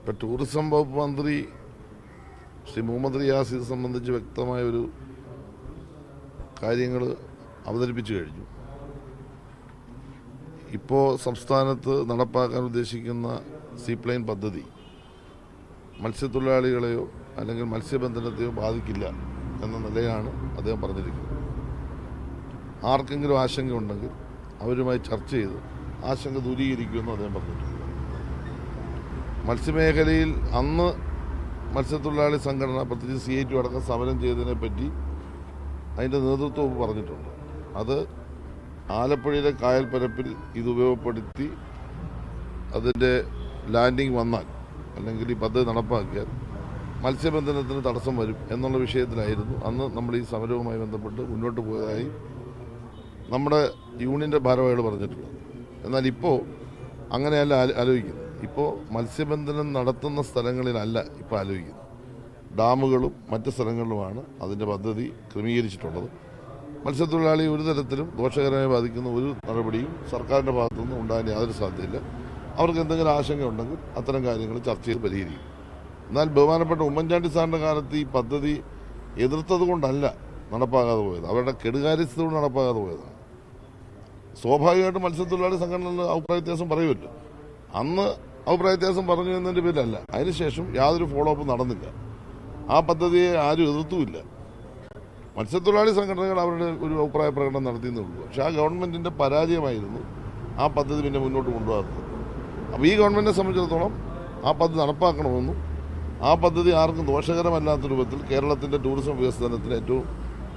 ഇപ്പോൾ ടൂറിസം വകുപ്പ് മന്ത്രി ശ്രീ മുഹമ്മദ് റിയാസ് ഇത് സംബന്ധിച്ച് വ്യക്തമായ ഒരു കാര്യങ്ങൾ അവതരിപ്പിച്ചു കഴിഞ്ഞു. ഇപ്പോൾ സംസ്ഥാനത്ത് നടപ്പാക്കാൻ ഉദ്ദേശിക്കുന്ന സീപ്ലെയിൻ പദ്ധതി മത്സ്യത്തൊഴിലാളികളെയോ അല്ലെങ്കിൽ മത്സ്യബന്ധനത്തെയോ ബാധിക്കില്ല എന്ന നിലയാണ് അദ്ദേഹം പറഞ്ഞിരിക്കുന്നത്. ആർക്കെങ്കിലും ആശങ്കയുണ്ടെങ്കിൽ അവരുമായി ചർച്ച ചെയ്ത് ആശങ്ക ദൂരീകരിക്കുമെന്ന് അദ്ദേഹം പറഞ്ഞിട്ടുണ്ട്. മത്സ്യമേഖലയിൽ അന്ന് മത്സ്യത്തൊഴിലാളി സംഘടന പ്രത്യേകിച്ച് CIT അടക്കം സമരം ചെയ്തതിനെപ്പറ്റി അതിൻ്റെ നേതൃത്വം പറഞ്ഞിട്ടുണ്ട്. അത് ആലപ്പുഴയിലെ കായൽപ്പരപ്പിൽ ഇത് ഉപയോഗപ്പെടുത്തി അതിൻ്റെ ലാൻഡിങ് വന്നാൽ അല്ലെങ്കിൽ ഈ പദ്ധതി നടപ്പാക്കിയാൽ മത്സ്യബന്ധനത്തിന് തടസ്സം വരും എന്നുള്ള വിഷയത്തിലായിരുന്നു അന്ന് നമ്മൾ ഈ സമരവുമായി ബന്ധപ്പെട്ട് മുന്നോട്ട് പോയതായി നമ്മുടെ യൂണിയൻ്റെ ഭാരവാഹികൾ പറഞ്ഞിട്ടുള്ളത്. എന്നാൽ ഇപ്പോൾ അങ്ങനെയല്ല ആലോചിക്കുന്നത്. ഇപ്പോൾ മത്സ്യബന്ധനം നടത്തുന്ന സ്ഥലങ്ങളിലല്ല ഇപ്പോൾ ആലോചിക്കുന്നത്. ഡാമുകളും മറ്റ് സ്ഥലങ്ങളിലുമാണ് അതിൻ്റെ പദ്ധതി ക്രമീകരിച്ചിട്ടുള്ളത്. മത്സ്യത്തൊഴിലാളി ഒരു തരത്തിലും ദോഷകരമായി ബാധിക്കുന്ന ഒരു നടപടിയും സർക്കാരിൻ്റെ ഭാഗത്തുനിന്നും ഉണ്ടാകാൻ യാതൊരു സാധ്യതയില്ല. അവർക്ക് എന്തെങ്കിലും ആശങ്കയുണ്ടെങ്കിൽ അത്തരം കാര്യങ്ങൾ ചർച്ച ചെയ്ത് പരിഹരിക്കും. എന്നാൽ ബഹുമാനപ്പെട്ട ഉമ്മൻചാണ്ടി സാറിൻ്റെ കാലത്ത് ഈ പദ്ധതി എതിർത്തത് കൊണ്ടല്ല നടപ്പാകാതെ പോയത്, അവരുടെ കെടുകാര്യസ്ഥത കൊണ്ട് നടപ്പാകാതെ പോയതാണ്. സ്വാഭാവികമായിട്ടും മത്സ്യത്തൊഴിലാളി സംഘടനകളിൽ അഭിപ്രായ വ്യത്യാസം പറയുമല്ലോ. അന്ന് അഭിപ്രായ വ്യത്യാസം പറഞ്ഞു എന്നതിൻ്റെ പേരിലല്ല, അതിനുശേഷം യാതൊരു ഫോളോ അപ്പ് നടന്നില്ല. ആ പദ്ധതിയെ ആരും എതിർത്തുമില്ല. മത്സ്യത്തൊഴിലാളി സംഘടനകൾ അവരുടെ ഒരു അഭിപ്രായ പ്രകടനം നടത്തിയെന്നേ ഉള്ളൂ. പക്ഷെ ആ ഗവൺമെൻറ്റിൻ്റെ പരാജയമായിരുന്നു ആ പദ്ധതി പിന്നെ മുന്നോട്ട് കൊണ്ടുപോകാത്തത്. അപ്പോൾ ഈ ഗവൺമെൻറ്റിനെ സംബന്ധിച്ചിടത്തോളം ആ പദ്ധതി നടപ്പാക്കണമെന്നും ആ പദ്ധതി ആർക്കും ദോഷകരമല്ലാത്ത രൂപത്തിൽ കേരളത്തിൻ്റെ ടൂറിസം വികസനത്തിന് ഏറ്റവും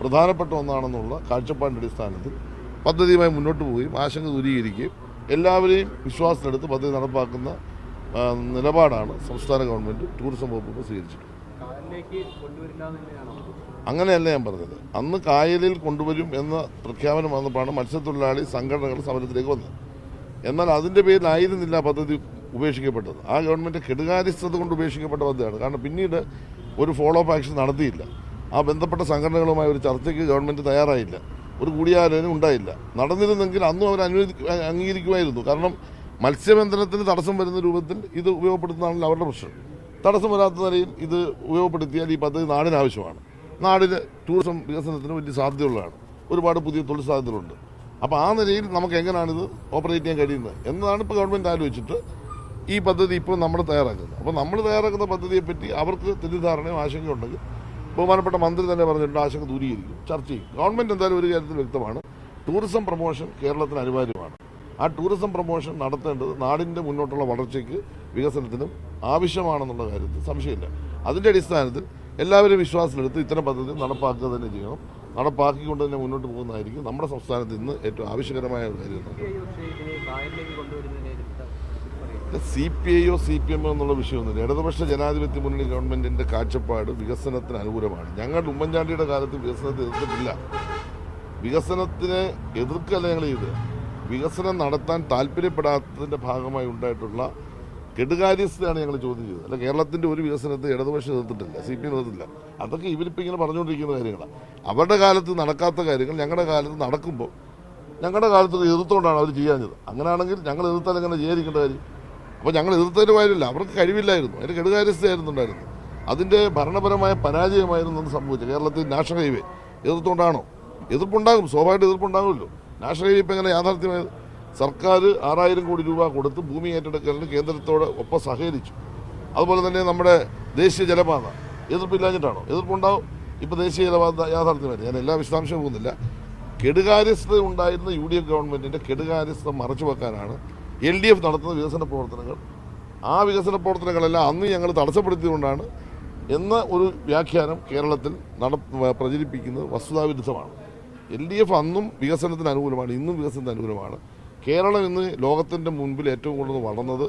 പ്രധാനപ്പെട്ട ഒന്നാണെന്നുള്ള കാഴ്ചപ്പാടിൻ്റെ അടിസ്ഥാനത്തിൽ പദ്ധതിയുമായി മുന്നോട്ട് പോവുകയും ആശങ്ക ദൂരീകരിക്കുകയും എല്ലാവരെയും വിശ്വാസത്തിലെടുത്ത് പദ്ധതി നടപ്പാക്കുന്ന നിലപാടാണ് സംസ്ഥാന ഗവൺമെൻറ് ടൂറിസം വകുപ്പ് സ്വീകരിച്ചിട്ടുള്ളത്. അങ്ങനെയല്ല ഞാൻ പറഞ്ഞത്. അന്ന് കായലിൽ കൊണ്ടുവരും എന്ന പ്രഖ്യാപനം വന്നപ്പോഴാണ് മത്സ്യത്തൊഴിലാളി സംഘടനകൾ സമരത്തിലേക്ക് വന്നത്. എന്നാൽ അതിൻ്റെ പേരിലായിരുന്നില്ല പദ്ധതി ഉപേക്ഷിക്കപ്പെട്ടത്. ആ ഗവൺമെൻറ് കെടുകാര്യസ്ഥത കൊണ്ട് ഉപേക്ഷിക്കപ്പെട്ട പദ്ധതിയാണ്. കാരണം പിന്നീട് ഒരു ഫോളോ അപ്പ് ആക്ഷൻ നടത്തിയില്ല. ആ ബന്ധപ്പെട്ട സംഘടനകളുമായി ഒരു ചർച്ചയ്ക്ക് ഗവൺമെൻറ് തയ്യാറായില്ല. ഒരു കൂടിയാലോചന ഉണ്ടായില്ല. നടന്നിരുന്നെങ്കിൽ അന്നും അവർ അംഗീകരിക്കുമായിരുന്നു. കാരണം മത്സ്യബന്ധനത്തിന് തടസ്സം വരുന്ന രൂപത്തിൽ ഇത് ഉപയോഗപ്പെടുത്തുന്നതാണല്ലോ അവരുടെ പ്രശ്നം. തടസ്സം വരാത്ത നിലയിൽ ഇത് ഉപയോഗപ്പെടുത്തിയാൽ ഈ പദ്ധതി നാടിനാവശ്യമാണ്. നാടിന് ടൂറിസം വികസനത്തിന് വലിയ സാധ്യതയുള്ളതാണ്. ഒരുപാട് പുതിയ തൊഴിൽ സാധ്യതകളുണ്ട്. അപ്പോൾ ആ നിലയിൽ നമുക്ക് എങ്ങനെയാണിത് ഓപ്പറേറ്റ് ചെയ്യാൻ കഴിയുന്നത് എന്നതാണ് ഇപ്പോൾ ഗവൺമെൻറ് ആലോചിച്ചിട്ട് ഈ പദ്ധതി ഇപ്പോൾ നമ്മൾ തയ്യാറാക്കുന്നത്. അപ്പോൾ നമ്മൾ തയ്യാറാക്കുന്ന പദ്ധതിയെപ്പറ്റി അവർക്ക് തെറ്റിദ്ധാരണയോ ആശങ്കയോ ഉണ്ടെങ്കിൽ ബഹുമാനപ്പെട്ട മന്ത്രി തന്നെ പറഞ്ഞിട്ടുണ്ട്, ആശങ്ക ദൂരീകരിക്കും, ചർച്ച ചെയ്യും. ഗവൺമെൻറ് എന്തായാലും ഒരു കാര്യത്തിൽ വ്യക്തമാണ്, ടൂറിസം പ്രൊമോഷൻ കേരളത്തിന് അനിവാര്യമാണ്. ആ ടൂറിസം പ്രൊമോഷൻ നടത്തേണ്ടത് നാടിൻ്റെ മുന്നോട്ടുള്ള വളർച്ചയ്ക്ക് വികസനത്തിനും ആവശ്യമാണെന്നുള്ള കാര്യത്തിൽ സംശയമില്ല. അതിൻ്റെ അടിസ്ഥാനത്തിൽ എല്ലാവരും വിശ്വാസത്തിലെടുത്ത് ഇത്തരം പദ്ധതി നടപ്പാക്കുക തന്നെ ചെയ്യണം. നടപ്പാക്കിക്കൊണ്ട് തന്നെ മുന്നോട്ട് പോകുന്നതായിരിക്കും നമ്മുടെ സംസ്ഥാനത്ത് ഇന്ന് ഏറ്റവും ആവശ്യകരമായ ഒരു കാര്യം. CPI CPM എന്നുള്ള വിഷയമൊന്നുമില്ല. ഇടതുപക്ഷ ജനാധിപത്യ മുന്നണി ഗവൺമെൻറ്റിൻ്റെ കാഴ്ചപ്പാട് വികസനത്തിന് അനുകൂലമാണ്. ഞങ്ങൾ ഉമ്മൻചാണ്ടിയുടെ കാലത്ത് വികസനത്തെ എതിർത്തിട്ടില്ല. വികസനത്തിനെ എതിർക്കല്ല ഞങ്ങൾ ചെയ്ത്, വികസനം നടത്താൻ താല്പര്യപ്പെടാത്തതിൻ്റെ ഭാഗമായി ഉണ്ടായിട്ടുള്ള കെടുകാര്യസ്ഥയാണ് ഞങ്ങൾ ചോദ്യം ചെയ്തത്. അല്ല, കേരളത്തിൻ്റെ ഒരു വികസനത്തെ ഇടതുപക്ഷം എതിർത്തിട്ടില്ല, CPM എതിർത്തില്ല. അതൊക്കെ ഇവരിപ്പോൾ ഇങ്ങനെ പറഞ്ഞുകൊണ്ടിരിക്കുന്ന കാര്യങ്ങളാണ്. അവരുടെ കാലത്ത് നടക്കാത്ത കാര്യങ്ങൾ ഞങ്ങളുടെ കാലത്ത് നടക്കുമ്പോൾ ഞങ്ങളുടെ കാലത്ത് എതിർത്തുകൊണ്ടാണ് അവർ ചെയ്യാഞ്ഞത്. അങ്ങനെയാണെങ്കിൽ ഞങ്ങൾ എതിർത്താൽ എങ്ങനെ ചെയ്യാതിരിക്കേണ്ട കാര്യം? അപ്പോൾ ഞങ്ങൾ എതിർത്തതിൻ്റെ കാര്യമില്ല, അവർക്ക് കഴിവില്ലായിരുന്നു, അതിൻ്റെ കെടുകാര്യസ്ഥയായിരുന്നു ഉണ്ടായിരുന്നു. അതിൻ്റെ ഭരണപരമായ പരാജയമായിരുന്നു എന്ന് സംഭവിച്ചത്. കേരളത്തിൽ നാഷണൽ ഹൈവേ എതിർത്തുകൊണ്ടാണോ? എതിർപ്പുണ്ടാകും, സ്വാഭാവികമായിട്ട് എതിർപ്പുണ്ടാകുമല്ലോ. നാഷണൽ ഹൈവേ ഇപ്പം എങ്ങനെ യാഥാർത്ഥ്യമായത്? സർക്കാർ 6000 കോടി രൂപ കൊടുത്ത് ഭൂമി ഏറ്റെടുക്കലിന് കേന്ദ്രത്തോട് ഒപ്പം സഹകരിച്ചു. അതുപോലെ തന്നെ നമ്മുടെ ദേശീയ ജലപാത എതിർപ്പില്ലാഞ്ഞിട്ടാണോ? എതിർപ്പുണ്ടാവും. ഇപ്പോൾ ദേശീയ ജലപാത യാഥാർത്ഥ്യമായിരുന്നു. ഞാൻ എല്ലാ വിശദാംശവും പോകുന്നില്ല. കെടുകാര്യസ്ഥത ഉണ്ടായിരുന്ന UDF ഗവൺമെൻറ്റിൻ്റെ കെടുകാര്യസ്ഥത മറച്ചു വെക്കാനാണ് LDF നടത്തുന്ന വികസന പ്രവർത്തനങ്ങൾ. ആ വികസന പ്രവർത്തനങ്ങളെല്ലാം അന്ന് ഞങ്ങൾ തടസ്സപ്പെടുത്തിയതുകൊണ്ടാണ് എന്ന ഒരു വ്യാഖ്യാനം കേരളത്തിൽ പ്രചരിപ്പിക്കുന്നത് വസ്തുതാവിരുദ്ധമാണ്. LDF അന്നും വികസനത്തിന് അനുകൂലമാണ്, ഇന്നും വികസനത്തിന് അനുകൂലമാണ്. കേരളം ഇന്ന് ലോകത്തിൻ്റെ മുൻപിൽ ഏറ്റവും കൂടുതൽ വളർന്നത്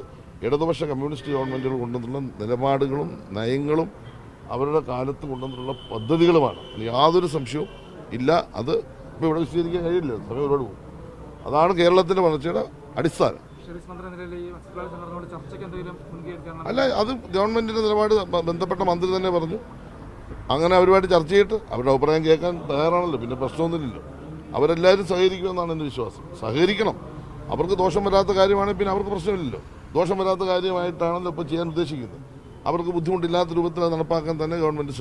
ഇടതുപക്ഷ കമ്മ്യൂണിസ്റ്റ് ഗവൺമെൻറ്റുകൾ കൊണ്ടുവന്നുള്ള നിലപാടുകളും നയങ്ങളും അവരുടെ കാലത്ത് കൊണ്ടുവന്നിട്ടുള്ള പദ്ധതികളുമാണ്. യാതൊരു സംശയവും ഇല്ല. അത് ഇപ്പോൾ ഇവിടെ വിശദീകരിക്കാൻ കഴിയില്ല, സമയം ഒരുപാട് പോകും. അതാണ് കേരളത്തിൻ്റെ വളർച്ചയുടെ അടിസ്ഥാനം. അല്ല, അത് ഗവൺമെൻറ്റിൻ്റെ നിലപാട് ബന്ധപ്പെട്ട മന്ത്രി തന്നെ പറഞ്ഞു. അങ്ങനെ അവരുമായിട്ട് ചർച്ച ചെയ്തിട്ട് അവരുടെ അഭിപ്രായം കേൾക്കാൻ തയ്യാറാണല്ലോ, പിന്നെ പ്രശ്നമൊന്നുമില്ലല്ലോ. അവരെല്ലാവരും സഹകരിക്കുമെന്നാണ് എൻ്റെ വിശ്വാസം. സഹകരിക്കണം. അവർക്ക് ദോഷം വരാത്ത കാര്യമാണെങ്കിൽ പിന്നെ അവർക്ക് പ്രശ്നമില്ലല്ലോ. ദോഷം വരാത്ത കാര്യമായിട്ടാണല്ലോ ഇപ്പോൾ ചെയ്യാൻ ഉദ്ദേശിക്കുന്നത്. അവർക്ക് ബുദ്ധിമുട്ടില്ലാത്ത രൂപത്തിൽ അത് നടപ്പാക്കാൻ തന്നെ ഗവൺമെൻറ്